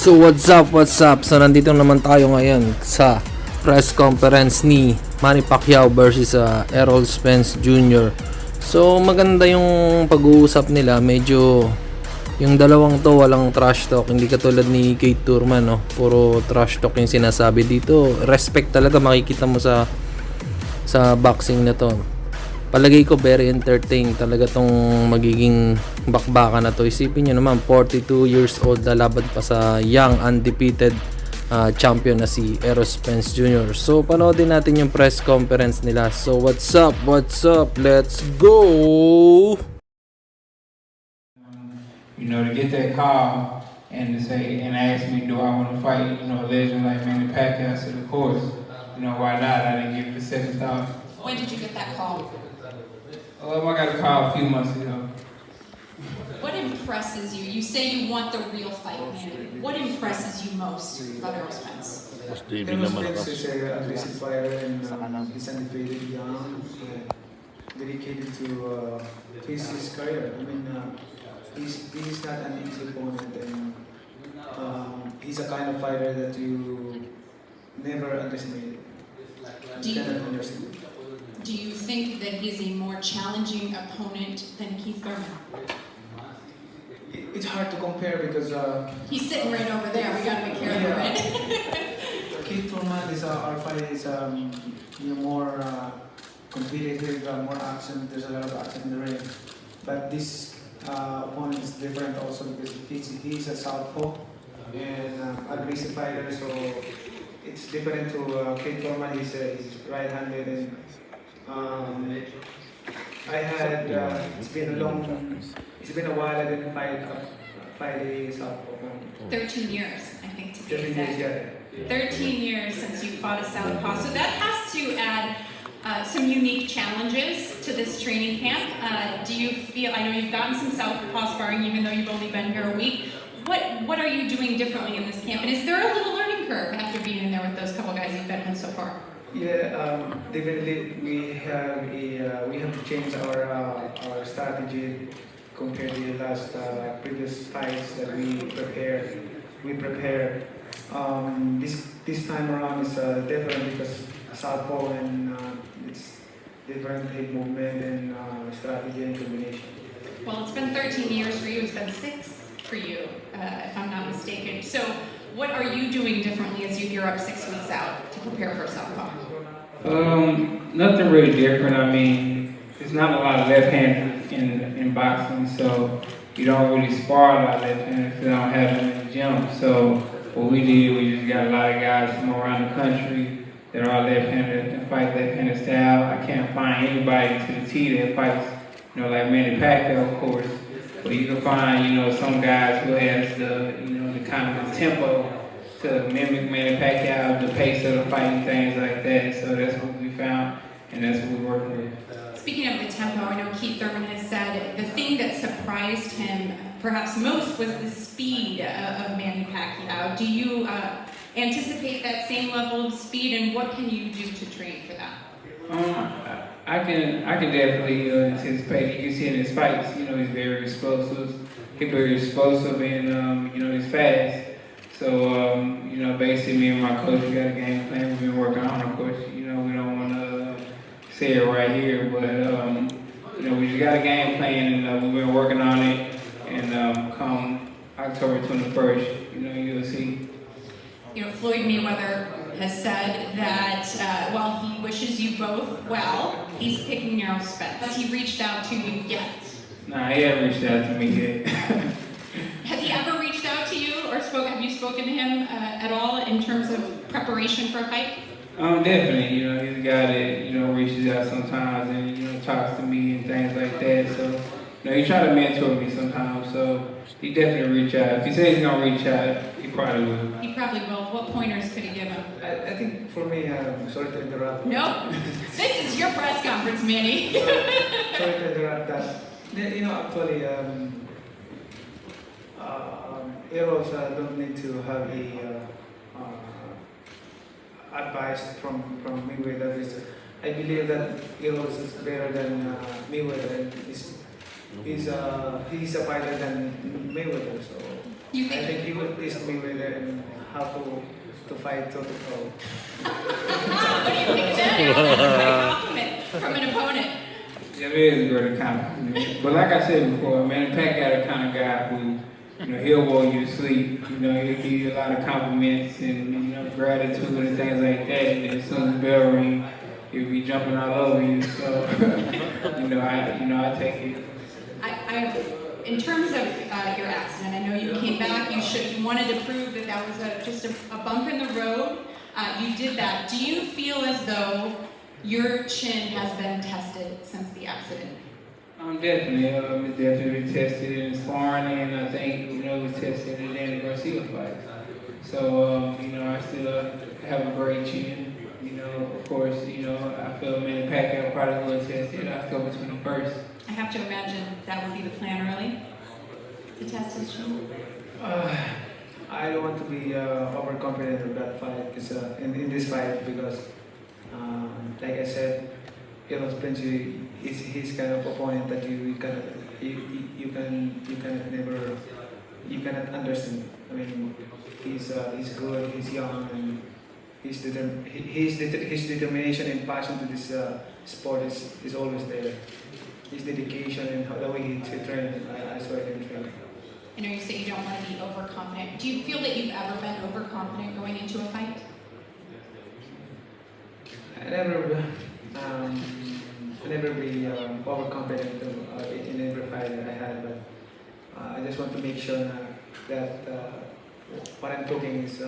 So what's up? So nandito naman tayo ngayon sa press conference ni Manny Pacquiao versus Errol Spence Jr. So maganda yung pag-uusap nila, medyo yung dalawang to walang trash talk, hindi katulad ni Kate Turman, no? Puro trash talk yung sinasabi dito. Respect talaga makikita mo sa boxing na to. Palagay ko very entertaining talaga tong magiging bakbakan na to. Isipin nyo naman, 42 years old na laban pa sa young undefeated champion na si Errol Spence Jr. So panoodin natin yung press conference nila. So what's up, let's go. You know, to get that call and to say and ask me, do I want to fight, you know, a legend like Manny Pacquiao? I said, of course. You know, why not? I didn't give it a second thought. When did you get that call? I got a call a few months ago. What impresses you? You say you want the real fight, Manny. What impresses you most about Errol Spence? Errol Spence is an aggressive fighter and he's undefeated, young, and dedicated to his career. I mean, he's not an easy opponent, and he's a kind of fighter that you never underestimate. Cannot underestimate. Do you think that he's a more challenging opponent than Keith Thurman? It's hard to compare because He's sitting right over there. We gotta be careful, right? Keith Thurman is our fight is more competitive, more action. There's a lot of action in the ring, but this opponent is different also because he's a southpaw and aggressive fighter. So it's different to Keith Thurman. He's right-handed and. It's been a while I didn't fight a southpaw. 13 years, I think, to be 13 years, exact. yeah. 13 years since you fought a southpaw. So that has to add some unique challenges to this training camp. Do you feel, I know you've gotten some southpaw sparring even though you've only been here a week. What are you doing differently in this camp? And is there a little learning curve after being in there with those couple guys you've been with so far? Yeah, definitely we have to change our strategy compared to the last previous fights that we prepared. This time around is different because southpaw and it's different hip movement and strategy and combination. Well, it's been 13 years for you. It's been 6 for you, if I'm not mistaken. So what are you doing differently as you gear up 6 weeks out to prepare for southpaw? Nothing really different. I mean, there's not a lot of left-handers in boxing, so you don't really spar a lot of left-handers. They don't have them in the gym. So what we did, we just got a lot of guys from around the country that are left-handed and fight left-handed style. I can't find anybody to the T that fights, you know, like Manny Pacquiao, of course. But you can find, you know, some guys who has the, you know, the kind of the tempo to mimic Manny Pacquiao, the pace of the fighting, things like that. So that's what we found, and that's what we worked with. Speaking of the tempo, I know Keith Thurman has said the thing that surprised him perhaps most was the speed of Manny Pacquiao. Do you anticipate that same level of speed, and what can you do to train for that? I can definitely anticipate. You can see in his fights, you know, he's very explosive. He's very explosive and you know, he's fast. So you know, basically, me and my coach, we got a game plan. We've been working on, of course. You know, we don't want to say it right here, but you know, we just got a game plan, and we've been working on it. And come October 21st, you know, you'll see. You know, Floyd Mayweather has said that while he wishes you both well, he's picking Errol Spence. Has he reached out to you yet? Nah, he hasn't reached out to me yet. Has he ever reached out to you, or have you spoken to him at all in terms of preparation for a fight? Definitely. You know, he's a guy that, you know, reaches out sometimes and, you know, talks to me and things like that. So, you know, he try to mentor me sometimes. So he definitely reach out. If he says he's gonna reach out, he probably will. He probably will. What pointers could he give him? I think for me, sorry to interrupt. No, this is your press conference, Manny. Sorry to interrupt that. You know, actually, Errol don't need to have a advice from Mayweather. I believe that Errol is better than Mayweather. He's a fighter than Mayweather. So You I think? think he would teach me with how to fight toe to toe. What do you think of that? Great compliment from an opponent. Yeah, it is a great compliment. But like I said before, Manny Pacquiao the kind of guy who, he'll roll you to sleep. He'll give you a lot of compliments and, gratitude and things like that. And as soon as the bell rings, he'll be jumping all over you. So, I take it. In terms of your accident, I know you came back. You wanted to prove that was just a bump in the road. You did that. Do you feel as though your chin has been tested since the accident? Definitely. It's definitely tested in sparring, and I think, it was tested in the Danny Garcia fight. So, I still have a great chin. Of course, I feel Manny Pacquiao probably will test it October 21st. I have to imagine that would be the plan early, to test his chin. I don't want to be overconfident in that fight, in this fight, because like I said, Errol Spence is his kind of opponent that you cannot understand. I mean, he's good, he's young, and his determination and passion to this sport is always there. His dedication and the way he trains, I saw him train. I know you say you don't want to be overconfident. Do you feel that you've ever been overconfident going into a fight? I never be overconfident in every fight that I had, but I just want to make sure that what I'm talking is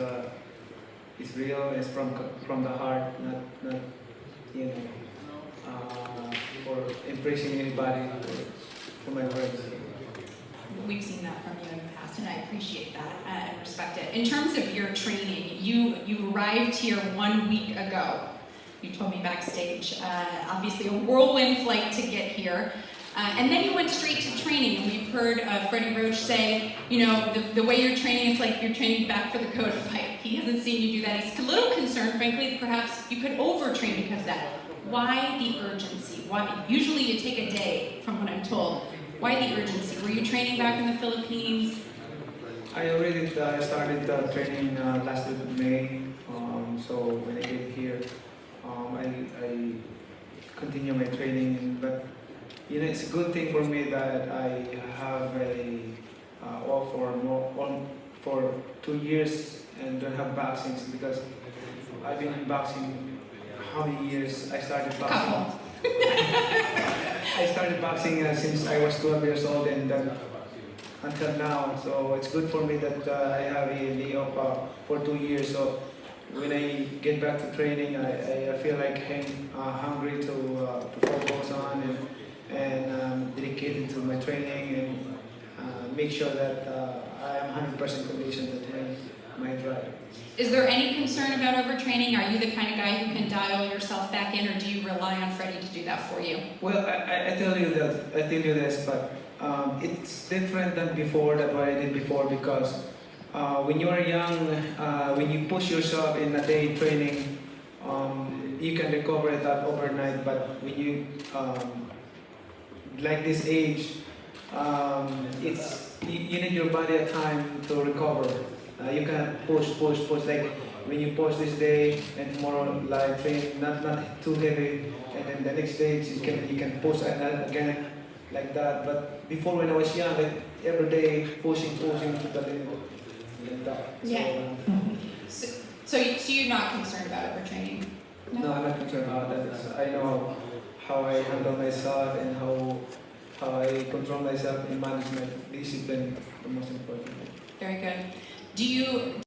real, it's from the heart, not for impressing anybody for my words. We've seen that from you in the past, and I appreciate that and respect it. In terms of your training, you arrived here 1 week ago. You told me backstage, obviously a whirlwind flight to get here. And then you went straight to training, and we've heard Freddie Roach say, the way you're training, it's like you're training back for the Coda fight. He hasn't seen you do that. He's a little concerned, frankly, that perhaps you could overtrain because of that. Why the urgency? Why? Usually you take a day, from what I'm told. Why the urgency? Were you training back in the Philippines? I already started training last week of May, so when I get here, I continue my training, but it's a good thing for me that I have off for 2 years and don't have boxing, because I've been in boxing. How many years? I started boxing. I started boxing since I was 12 years old, and until now. So it's good for me that I have a day off for 2 years. So when I get back to training, I feel like I'm hungry to focus on and dedicated to my training and make sure that I am 100% conditioned to train my drive. Is there any concern about overtraining? Are you the kind of guy who can dial yourself back in, or do you rely on Freddie to do that for you? Well, I tell you this, but it's different than before, than what I did before, because when you are young, when you push yourself in a day training, you can recover that overnight. But when you like this age, you need your body a time to recover. You can push. Like when you push this day and tomorrow, like train not too heavy, and then the next day you can push again like that. But before, when I was young, like every day pushing to the limit. Like that. Yeah. So you're not concerned about overtraining? No, I'm not concerned about that. I know how I handle myself and how I control myself and manage my discipline, the most important. Very good. Do you...